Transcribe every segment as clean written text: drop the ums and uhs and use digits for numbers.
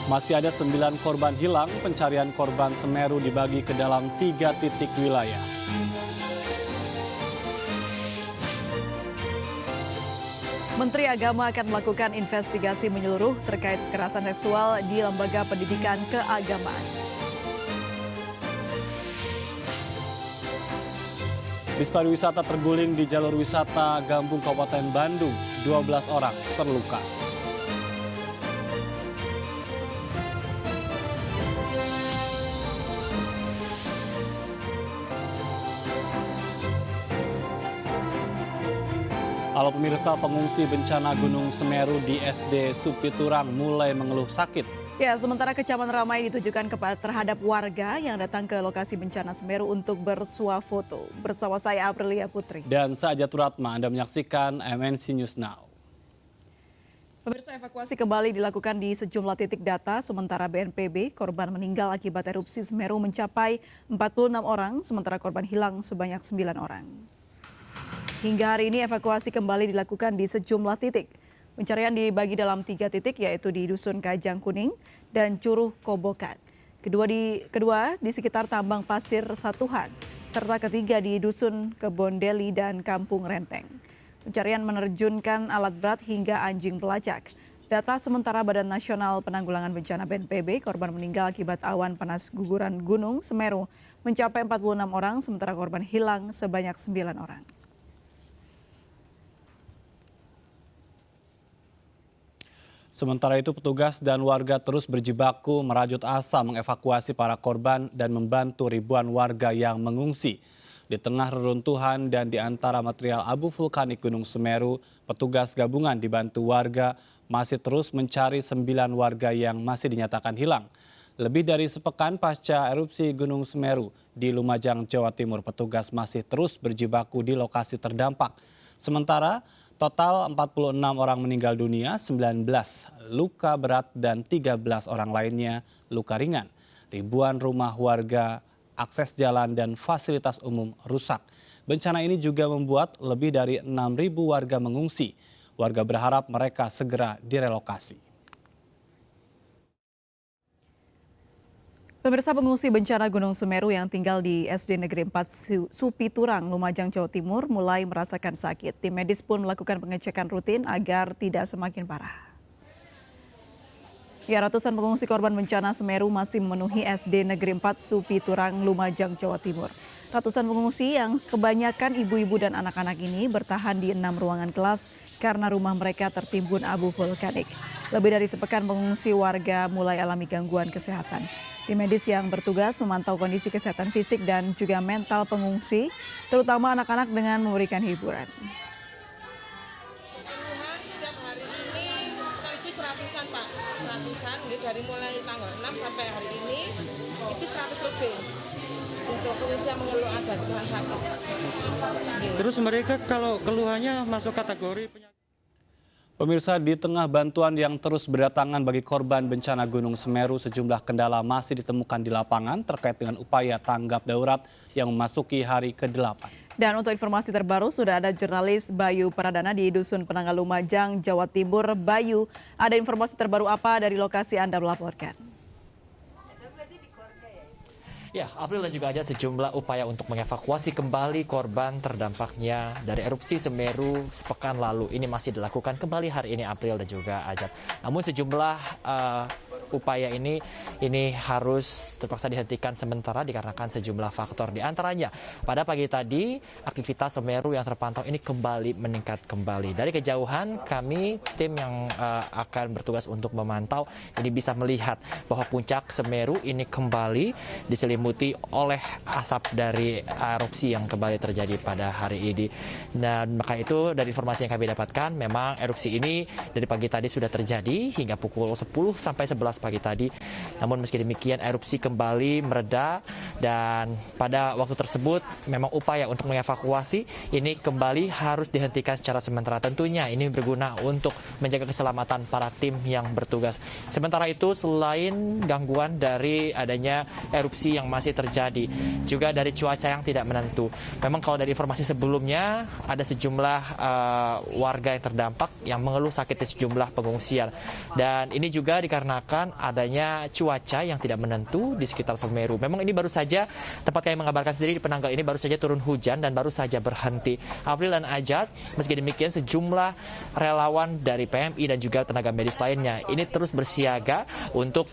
Masih ada 9 korban hilang, pencarian korban Semeru dibagi ke dalam 3 titik wilayah. Menteri Agama akan melakukan investigasi menyeluruh terkait kekerasan seksual di lembaga pendidikan keagamaan. Bis pariwisata terguling di jalur wisata Gambung Kabupaten Bandung, 12 orang terluka. Halo pemirsa, pengungsi bencana Gunung Semeru di SD Supiturang mulai mengeluh sakit. Ya, sementara kecaman ramai ditujukan terhadap warga yang datang ke lokasi bencana Semeru untuk bersuah foto. Bersama saya Aprilia Putri. Dan saya Turatma, Anda menyaksikan MNC News Now. Pemirsa, evakuasi kembali dilakukan di sejumlah titik data, sementara BNPB korban meninggal akibat erupsi Semeru mencapai 46 orang, sementara korban hilang sebanyak 9 orang. Hingga hari ini evakuasi kembali dilakukan di sejumlah titik. Pencarian dibagi dalam 3 titik, yaitu di Dusun Kajang Kuning dan Curuh Kobokan. Kedua di sekitar Tambang Pasir Satuhan, serta ketiga di Dusun Kebondeli dan Kampung Renteng. Pencarian menerjunkan alat berat hingga anjing pelacak. Data sementara Badan Nasional Penanggulangan Bencana BNPB, korban meninggal akibat awan panas guguran Gunung Semeru mencapai 46 orang, sementara korban hilang sebanyak 9 orang. Sementara itu petugas dan warga terus berjibaku merajut asa mengevakuasi para korban dan membantu ribuan warga yang mengungsi. Di tengah reruntuhan dan di antara material abu vulkanik Gunung Semeru, petugas gabungan dibantu warga masih terus mencari 9 warga yang masih dinyatakan hilang. Lebih dari sepekan pasca erupsi Gunung Semeru di Lumajang, Jawa Timur, petugas masih terus berjibaku di lokasi terdampak. Sementara total 46 orang meninggal dunia, 19 luka berat dan 13 orang lainnya luka ringan. Ribuan rumah warga, akses jalan dan fasilitas umum rusak. Bencana ini juga membuat lebih dari 6.000 warga mengungsi. Warga berharap mereka segera direlokasi. Pemirsa, pengungsi bencana Gunung Semeru yang tinggal di SD Negeri 4 Supiturang, Lumajang, Jawa Timur mulai merasakan sakit. Tim medis pun melakukan pengecekan rutin agar tidak semakin parah. Ya, ratusan pengungsi korban bencana Semeru masih memenuhi SD Negeri 4 Supiturang, Lumajang, Jawa Timur. Ratusan pengungsi yang kebanyakan ibu-ibu dan anak-anak ini bertahan di 6 ruangan kelas karena rumah mereka tertimbun abu vulkanik. Lebih dari sepekan pengungsi warga mulai alami gangguan kesehatan. Tim medis yang bertugas memantau kondisi kesehatan fisik dan juga mental pengungsi, terutama anak-anak dengan memberikan hiburan. Setiap hari ini terus ratusan Pak, ratusan dari mulai tanggal 6 sampai hari ini itu 100 lebih untuk pengungsi yang mengeluh ada keluhan sakit. Terus mereka kalau keluhannya masuk kategori penyakit. Pemirsa, di tengah bantuan yang terus berdatangan bagi korban bencana Gunung Semeru, sejumlah kendala masih ditemukan di lapangan terkait dengan upaya tanggap darurat yang memasuki hari ke-8. Dan untuk informasi terbaru, sudah ada jurnalis Bayu Pradana di Dusun Penanggal Lumajang, Jawa Timur. Bayu, ada informasi terbaru apa dari lokasi Anda melaporkan? Ya, April dan juga ada sejumlah upaya untuk mengevakuasi kembali korban terdampaknya dari erupsi Semeru sepekan lalu. Ini masih dilakukan kembali hari ini, April dan juga Ajat. Namun sejumlah upaya ini harus terpaksa dihentikan sementara dikarenakan sejumlah faktor. Di antaranya, pada pagi tadi aktivitas Semeru yang terpantau ini kembali meningkat kembali. Dari kejauhan, kami tim yang akan bertugas untuk memantau ini bisa melihat bahwa puncak Semeru ini kembali diselimuti oleh asap dari erupsi yang kembali terjadi pada hari ini. Dan maka itu dari informasi yang kami dapatkan, memang erupsi ini dari pagi tadi sudah terjadi hingga pukul 10 sampai 11 pagi tadi. Namun meski demikian erupsi kembali mereda dan pada waktu tersebut memang upaya untuk mengevakuasi ini kembali harus dihentikan secara sementara. Tentunya ini berguna untuk menjaga keselamatan para tim yang bertugas. Sementara itu selain gangguan dari adanya erupsi yang masih terjadi, juga dari cuaca yang tidak menentu. Memang kalau dari informasi sebelumnya ada sejumlah warga yang terdampak yang mengeluh sakit di sejumlah pengungsian. Dan ini juga dikarenakan disebabkan adanya cuaca yang tidak menentu di sekitar Semeru. Memang ini baru saja, tempat kami mengabarkan sendiri di Penanggal ini baru saja turun hujan dan baru saja berhenti. April dan Ajat, meski demikian sejumlah relawan dari PMI dan juga tenaga medis lainnya ini terus bersiaga untuk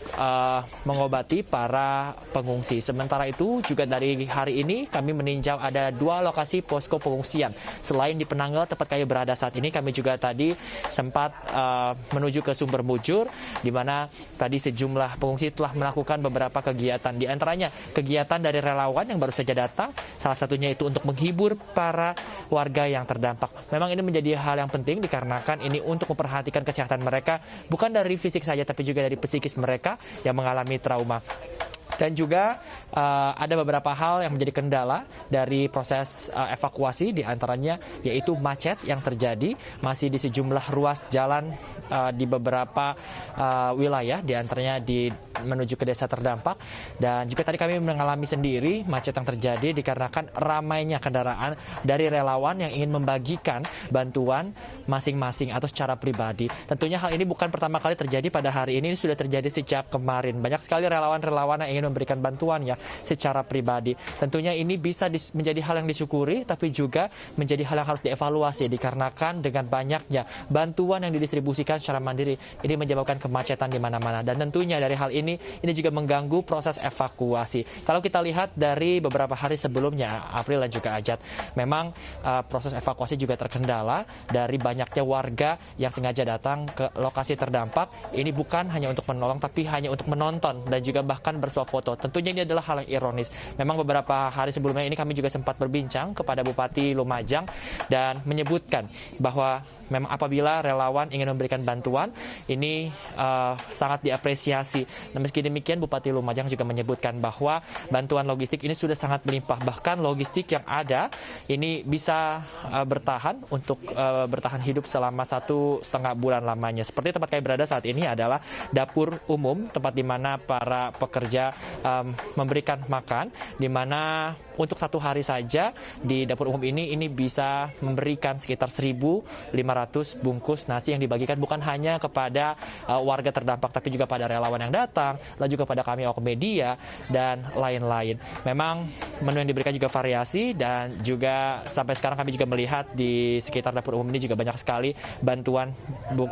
mengobati para pengungsi. Sementara itu juga dari hari ini kami meninjau ada 2 lokasi posko pengungsian. Selain di Penanggal tempat kami berada saat ini, kami juga tadi sempat menuju ke Sumber Mujur, di mana tadi sejumlah pengungsi telah melakukan beberapa kegiatan. Di antaranya kegiatan dari relawan yang baru saja datang, salah satunya itu untuk menghibur para warga yang terdampak. Memang ini menjadi hal yang penting dikarenakan ini untuk memperhatikan kesehatan mereka, bukan dari fisik saja tapi juga dari psikis mereka yang mengalami trauma. Dan juga ada beberapa hal yang menjadi kendala dari proses evakuasi, diantaranya yaitu macet yang terjadi masih di sejumlah ruas jalan di beberapa wilayah, diantaranya menuju ke desa terdampak. Dan juga tadi kami mengalami sendiri macet yang terjadi dikarenakan ramainya kendaraan dari relawan yang ingin membagikan bantuan masing-masing atau secara pribadi. Tentunya hal ini bukan pertama kali terjadi pada hari ini sudah terjadi sejak kemarin. Banyak sekali relawan-relawan yang ingin memberikan bantuan ya secara pribadi. Tentunya ini bisa menjadi hal yang disyukuri, tapi juga menjadi hal yang harus dievaluasi dikarenakan dengan banyaknya bantuan yang didistribusikan secara mandiri ini menyebabkan kemacetan di mana-mana. Dan tentunya dari hal ini juga mengganggu proses evakuasi. Kalau kita lihat dari beberapa hari sebelumnya, April dan juga Ajat, memang proses evakuasi juga terkendala dari banyaknya warga yang sengaja datang ke lokasi terdampak. Ini bukan hanya untuk menolong, tapi hanya untuk menonton dan juga bahkan bersuap foto. Tentunya ini adalah hal yang ironis. Memang beberapa hari sebelumnya ini kami juga sempat berbincang kepada Bupati Lumajang dan menyebutkan bahwa memang apabila relawan ingin memberikan bantuan, ini sangat diapresiasi. Dan meski demikian, Bupati Lumajang juga menyebutkan bahwa bantuan logistik ini sudah sangat melimpah. Bahkan logistik yang ada ini bisa bertahan untuk bertahan hidup selama 1,5 bulan lamanya. Seperti tempat kami berada saat ini adalah dapur umum, tempat di mana para pekerja memberikan makan, di mana untuk 1 hari saja di dapur umum ini bisa memberikan sekitar 1.500 bungkus nasi yang dibagikan bukan hanya kepada warga terdampak, tapi juga pada relawan yang datang, lalu juga pada kami awak media dan lain-lain. Memang menu yang diberikan juga variasi, dan juga sampai sekarang kami juga melihat di sekitar dapur umum ini juga banyak sekali bantuan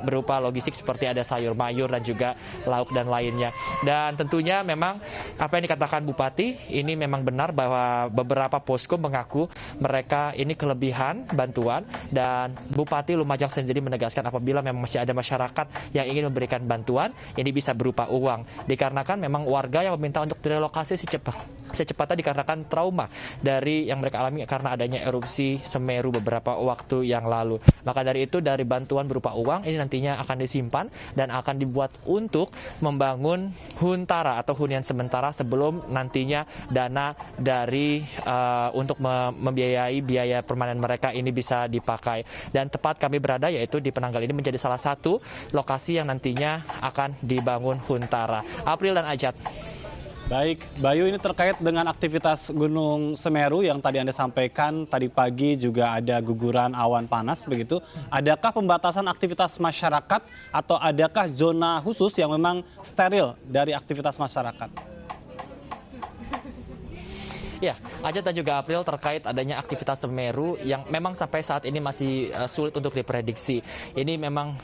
berupa logistik seperti ada sayur mayur dan juga lauk dan lainnya. Dan tentunya memang apa yang dikatakan Bupati ini memang benar bahwa beberapa posko mengaku mereka ini kelebihan bantuan, dan Bupati Lumajang sendiri menegaskan apabila memang masih ada masyarakat yang ingin memberikan bantuan, ini bisa berupa uang. Dikarenakan memang warga yang meminta untuk direlokasi secepatnya dikarenakan trauma dari yang mereka alami karena adanya erupsi Semeru beberapa waktu yang lalu. Maka dari itu, dari bantuan berupa uang ini nantinya akan disimpan dan akan dibuat untuk membangun huntara atau hunian sementara sebelum nantinya dana dari untuk membiayai biaya permanen mereka ini bisa dipakai. Dan tepat kami berada yaitu di Penanggal ini menjadi salah satu lokasi yang nantinya akan dibangun huntara. April dan Ajat. Baik, Bayu, ini terkait dengan aktivitas Gunung Semeru yang tadi Anda sampaikan, tadi pagi juga ada guguran awan panas begitu. Adakah pembatasan aktivitas masyarakat atau adakah zona khusus yang memang steril dari aktivitas masyarakat? Ya, Ajat dan juga April, terkait adanya aktivitas Semeru yang memang sampai saat ini masih sulit untuk diprediksi. Ini memang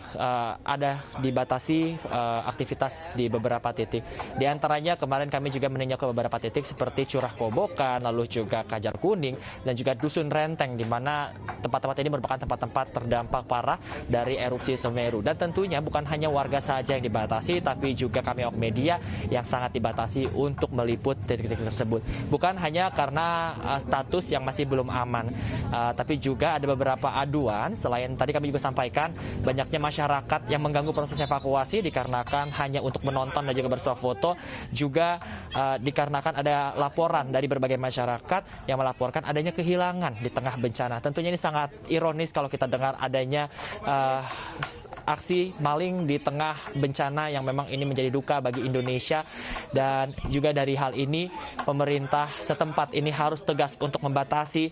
ada dibatasi aktivitas di beberapa titik. Di antaranya kemarin kami juga meninjau ke beberapa titik seperti Curah Kobokan, lalu juga Kajar Kuning, dan juga Dusun Renteng, di mana tempat-tempat ini merupakan tempat-tempat terdampak parah dari erupsi Semeru. Dan tentunya bukan hanya warga saja yang dibatasi, tapi juga kami awak media yang sangat dibatasi untuk meliput titik-titik tersebut. Bukan hanya karena status yang masih belum aman, tapi juga ada beberapa aduan. Selain tadi kami juga sampaikan banyaknya masyarakat yang mengganggu proses evakuasi dikarenakan hanya untuk menonton dan juga bersuap foto, juga dikarenakan ada laporan dari berbagai masyarakat yang melaporkan adanya kehilangan di tengah bencana. Tentunya ini sangat ironis kalau kita dengar adanya aksi maling di tengah bencana yang memang ini menjadi duka bagi Indonesia. Dan juga dari hal ini pemerintah setempat setempat ini harus tegas untuk membatasi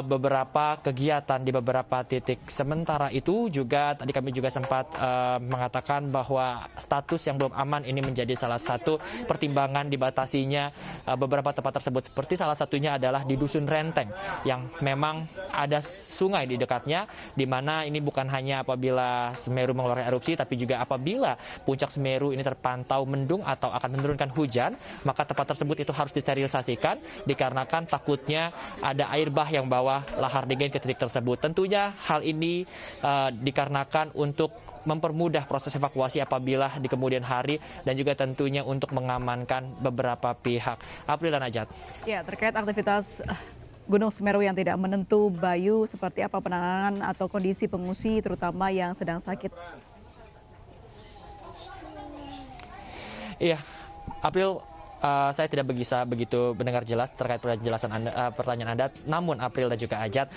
beberapa kegiatan di beberapa titik. Sementara itu juga tadi kami juga sempat mengatakan bahwa status yang belum aman ini menjadi salah satu pertimbangan dibatasinya beberapa tempat tersebut. Seperti salah satunya adalah di Dusun Renteng yang memang ada sungai di dekatnya, di mana ini bukan hanya apabila Semeru mengeluarkan erupsi, tapi juga apabila puncak Semeru ini terpantau mendung atau akan menurunkan hujan, maka tempat tersebut itu harus disterilisasikan dikarenakan takutnya ada air bah yang bawa lahar dingin ke titik tersebut. Tentunya hal ini dikarenakan untuk mempermudah proses evakuasi apabila di kemudian hari dan juga tentunya untuk mengamankan beberapa pihak. April dan Ajat. Ya, terkait aktivitas Gunung Semeru yang tidak menentu, Bayu, seperti apa penanganan atau kondisi pengungsi terutama yang sedang sakit? Iya, April, saya tidak bisa begitu mendengar jelas terkait penjelasan pertanyaan Anda. Namun April dan juga Ajat,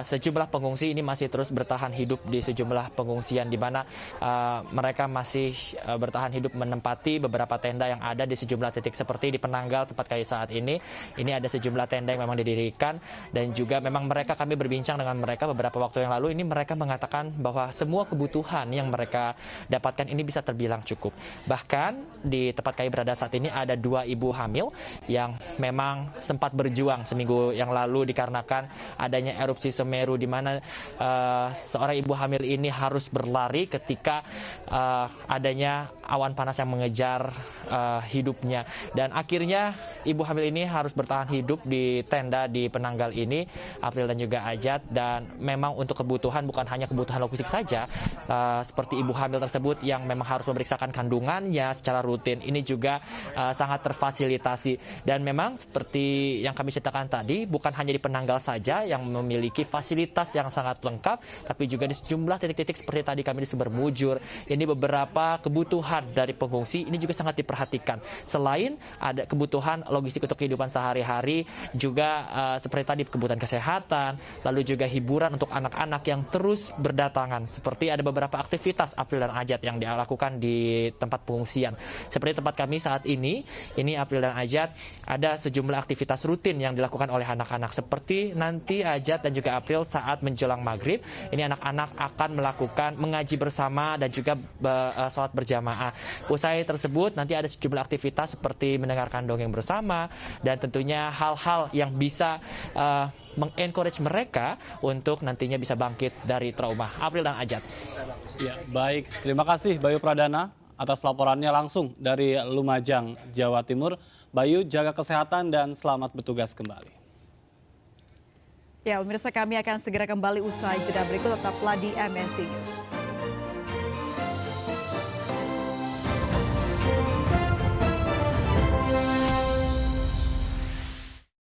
sejumlah pengungsi ini masih terus bertahan hidup di sejumlah pengungsian di mana mereka masih bertahan hidup menempati beberapa tenda yang ada di sejumlah titik seperti di Penanggal tempat kami saat ini. Ini ada sejumlah tenda yang memang didirikan dan juga memang kami berbincang dengan mereka beberapa waktu yang lalu. Ini mereka mengatakan bahwa semua kebutuhan yang mereka dapatkan ini bisa terbilang cukup. Bahkan di tempat kami berada saat ini ada 2 ibu hamil yang memang sempat berjuang seminggu yang lalu dikarenakan adanya erupsi Semeru di mana seorang ibu hamil ini harus berlari ketika adanya awan panas yang mengejar hidupnya, dan akhirnya ibu hamil ini harus bertahan hidup di tenda di Penanggal ini, April dan juga Ajat. Dan memang untuk kebutuhan bukan hanya kebutuhan logistik saja, seperti ibu hamil tersebut yang memang harus memeriksakan kandungannya secara rutin, ini juga sangat terfasilitasi. Dan memang seperti yang kami ceritakan tadi, bukan hanya di Penanggal saja yang memiliki fasilitas yang sangat lengkap, tapi juga di sejumlah titik-titik seperti tadi kami di Sumber Mujur. Ini beberapa kebutuhan dari pengungsi ini juga sangat diperhatikan. Selain ada kebutuhan logistik untuk kehidupan sehari-hari, juga seperti tadi kebutuhan kesehatan, lalu juga hiburan untuk anak-anak yang terus berdatangan. Seperti ada beberapa aktivitas April dan Ajat yang dilakukan di tempat pengungsian. Seperti tempat kami saat ini April dan Ajat, ada sejumlah aktivitas rutin yang dilakukan oleh anak-anak. Seperti nanti Ajat dan juga April saat menjelang maghrib, ini anak-anak akan melakukan mengaji bersama dan juga sholat berjamaah. Usai tersebut nanti ada sejumlah aktivitas seperti mendengarkan dongeng bersama dan tentunya hal-hal yang bisa mengencourage mereka untuk nantinya bisa bangkit dari trauma. April dan Ajat. Ya, baik. Terima kasih Bayu Pradana atas laporannya langsung dari Lumajang, Jawa Timur. Bayu, jaga kesehatan dan selamat bertugas kembali. Ya, pemirsa, kami akan segera kembali usai jeda berikut, tetaplah di MNC News.